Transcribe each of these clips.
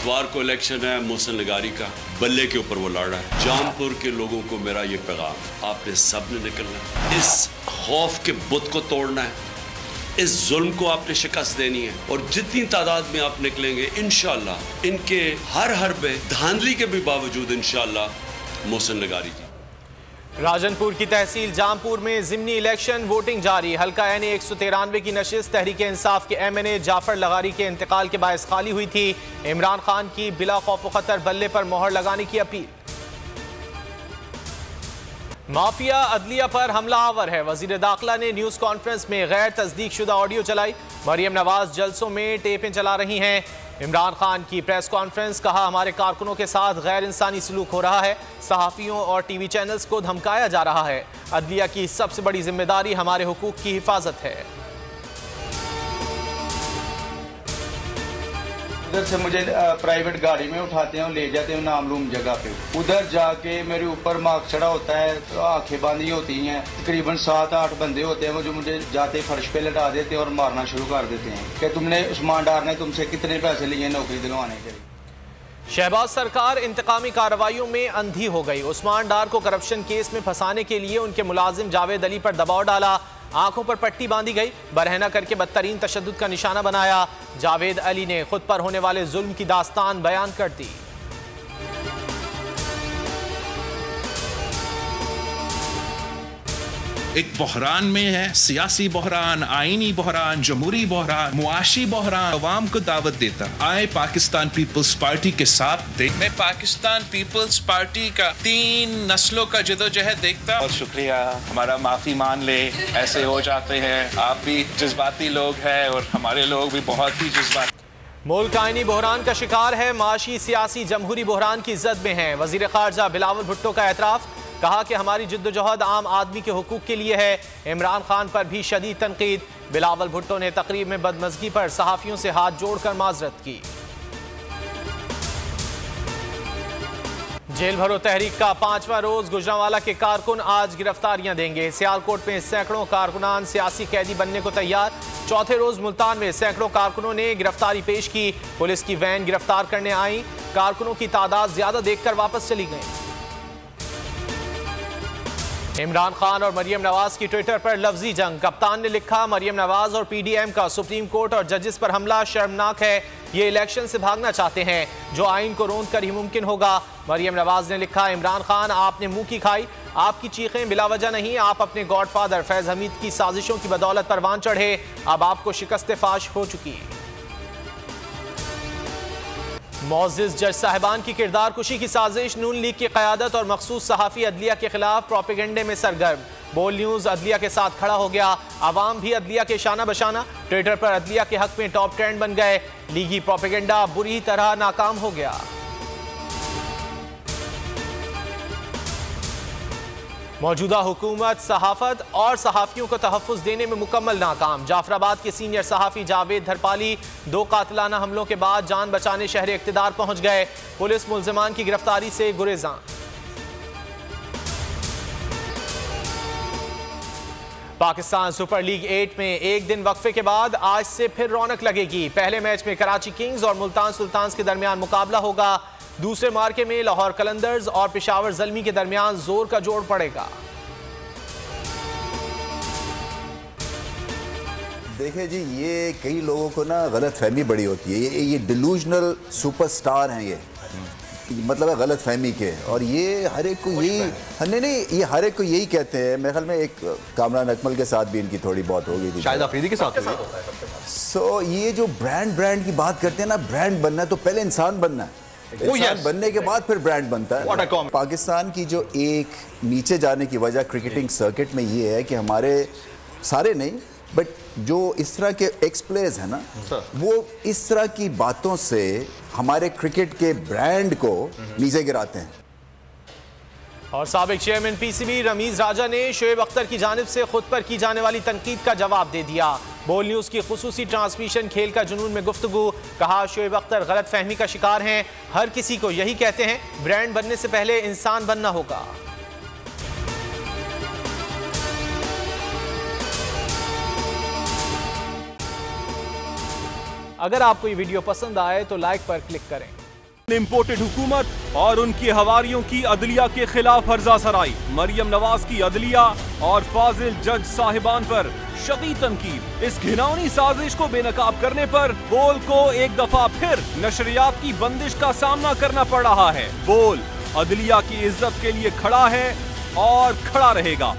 इतवार को इलेक्शन है मोहसिन लगारी का, बल्ले के ऊपर वो लड़ रहा है। जामपुर के लोगों को मेरा ये पैगाम, आपने सब ने निकलना है, इस खौफ के बुत को तोड़ना है, इस जुल्म को आपने शिकस्त देनी है। और जितनी तादाद में आप निकलेंगे इंशाअल्लाह, इनके हर हरबे धांधली के भी बावजूद इंशाअल्लाह मोहसिन लगारी जी। राजनपुर की तहसील जामपुर में जिमनी इलेक्शन वोटिंग जारी। हल्का एन 193 की नशिस्त तहरीक इंसाफ के MNA जाफर लगारी के इंतकाल के बायस खाली हुई थी। इमरान खान की बिला खौफ खतर बल्ले पर मोहर लगाने की अपील। माफिया अदलिया पर हमला आवर है। वजीर दाखिला ने न्यूज कॉन्फ्रेंस में गैर तस्दीक शुदा ऑडियो चलाई। मरियम नवाज जलसों में टेपें चला रही हैं। इमरान खान की प्रेस कॉन्फ्रेंस, कहा हमारे कारकुनों के साथ गैर इंसानी सलूक हो रहा है, सहाफ़ियों और TV चैनल्स को धमकाया जा रहा है। अदलिया की सबसे बड़ी जिम्मेदारी हमारे हुकूक की हिफाजत है। उधर से मुझे प्राइवेट गाड़ी में उठाते हैं और ले जाते हैं नामलूम जगह पे। उधर जाके मेरे ऊपर मार्क चढ़ा होता है, तो आंखें बांधी होती हैं। तकरीबन 7-8 बंदे होते हैं वो जो मुझे जाते फर्श पे लटा देते हैं और मारना शुरू कर देते हैं कि तुमने उस्मान डार ने तुमसे कितने पैसे लिए नौकरी दिलवाने के लिए। शहबाज सरकार इंतकामी कार्रवाइयों में अंधी हो गई। उस्मान डार को करप्शन केस में फंसाने के लिए उनके मुलाजिम जावेद अली पर दबाव डाला। आंखों पर पट्टी बांधी गई, बरहना करके बदतरीन तशद्दुद का निशाना बनाया। जावेद अली ने खुद पर होने वाले जुल्म की दास्तान बयान कर दी। एक बहरान में है, सियासी बहरान, आईनी बहरान, जमहूरी बहरान, मुआशी बहरान। अवाम को दावत देता आए पाकिस्तान पीपल्स पार्टी के साथ दे। मैं पाकिस्तान पीपल्स पार्टी का 3 नस्लों का जदोजहद देखता। बहुत शुक्रिया, हमारा माफी मान ले, ऐसे हो जाते हैं। आप भी जज्बाती लोग हैं और हमारे लोग भी बहुत ही जज्बाती। मुल्क आईनी बहरान का शिकार है, माशी सियासी जमहूरी बहरान की जद में है। वजीर खारजा बिलावल भुट्टो का एतराफ, कहा कि हमारी जिद्दोजहद आम आदमी के हुकूक के लिए है। इमरान खान पर भी शदीद तनकीद। बिलावल भुट्टो ने तकरीब में बदमज़गी पर सहाफ़ियों से हाथ जोड़कर माजरत की। जेल भरो तहरीक का 5वां रोज, गुजरांवाला के कारकुन आज गिरफ्तारियां देंगे। सियालकोट में सैकड़ों कारकुनान सियासी कैदी बनने को तैयार। चौथे रोज मुल्तान में सैकड़ों कारकुनों ने गिरफ्तारी पेश की। पुलिस की वैन गिरफ्तार करने आई, कारकुनों की तादाद ज्यादा देखकर वापस चली गई। इमरान खान और मरियम नवाज की ट्विटर पर लफ्जी जंग। कप्तान ने लिखा, मरियम नवाज और PDM का सुप्रीम कोर्ट और जजेस पर हमला शर्मनाक है। ये इलेक्शन से भागना चाहते हैं, जो आइन को रोंद कर ही मुमकिन होगा। मरियम नवाज ने लिखा, इमरान खान आपने मुंह की खाई, आपकी चीखें बिला वजह नहीं। आप अपने गॉडफादर फैज हमीद की साजिशों की बदौलत परवान चढ़े, अब आपको शिकस्त फाश हो चुकी। मोअज़्ज़िज़ जज साहिबान की किरदार कुशी की साजिश। नून लीग की क़यादत और मखसूस सहाफ़ी अदलिया के खिलाफ प्रोपेगेंडे में सरगर्म। बोल न्यूज़ अदलिया के साथ खड़ा हो गया, आवाम भी अदलिया के शाना बशाना। ट्विटर पर अदलिया के हक में टॉप ट्रेंड बन गए। लीगी प्रोपेगेंडा बुरी तरह नाकाम हो गया। मौजूदा हुकूमत सहाफत और सहाफ़ियों को तहफ़्फ़ुज़ देने में मुकम्मल नाकाम। जाफराबाद के सीनियर सहाफ़ी जावेद धरपाली 2 कातिलाना हमलों के बाद जान बचाने शहर इक़्तिदार पहुँच गए। पुलिस मुल्ज़िमान की गिरफ्तारी से गुरेज़ां। पाकिस्तान सुपर लीग 8 में एक दिन वक्फे के बाद आज से फिर रौनक लगेगी। पहले मैच में कराची किंग्स और मुल्तान सुल्तान्स के दरमियान मुकाबला होगा। दूसरे मार्के में लाहौर कलंदर्स और पेशावर ज़ल्मी के दरमियान जोर का जोड़ पड़ेगा। देखिए जी, ये कई लोगों को ना गलत फहमी बड़ी होती है। ये डिलूजनल सुपरस्टार हैं, ये मतलब है गलत फहमी के। और ये हर एक को यही नहीं, ये हर एक को यही कहते हैं। मेरे ख्याल में एक कामरान अकमल के साथ भी इनकी थोड़ी बहुत हो गई थी, शाहिद अफरीदी के साथ। सो ये जो ब्रांड की बात करते हैं ना, ब्रांड बनना है तो पहले इंसान बनना है, इंसान बनने के बाद फिर ब्रांड बनता है। पाकिस्तान की जो एक नीचे जाने की वजह क्रिकेटिंग सर्किट में ये है कि हमारे सारे नहीं बट जो इस तरह के एक्स प्लेयर्स हैं ना, वो इस तरह की बातों से हमारे क्रिकेट के ब्रांड को नीचे गिराते हैं। और साबिक चेयरमैन PCB रमीज राजा ने शोएब अख्तर की जानिब से खुद पर की जाने वाली तनकीद का जवाब दे दिया। बोल न्यूज़ की खुसूसी ट्रांसमिशन खेल का जुनून में गुफ्तगू, कहा शोएब अख्तर गलत फहमी का शिकार हैं। हर किसी को यही कहते हैं, ब्रांड बनने से पहले इंसान बनना होगा। अगर आपको ये वीडियो पसंद आए तो लाइक पर क्लिक करें। इम्पोर्टेड हुकूमत और उनकी हवारियों की अदलिया के खिलाफ हर्जा सराई। मरियम नवाज की अदलिया और फाजिल जज साहिबान पर शदीद तनकीद। इस घिनौनी साजिश को बेनकाब करने पर बोल को एक दफा फिर नशरियात की बंदिश का सामना करना पड़ रहा है। बोल अदलिया की इज्जत के लिए खड़ा है और खड़ा रहेगा।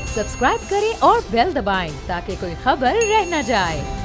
सब्सक्राइब करें और बेल दबाएं ताकि कोई खबर रह न जाए।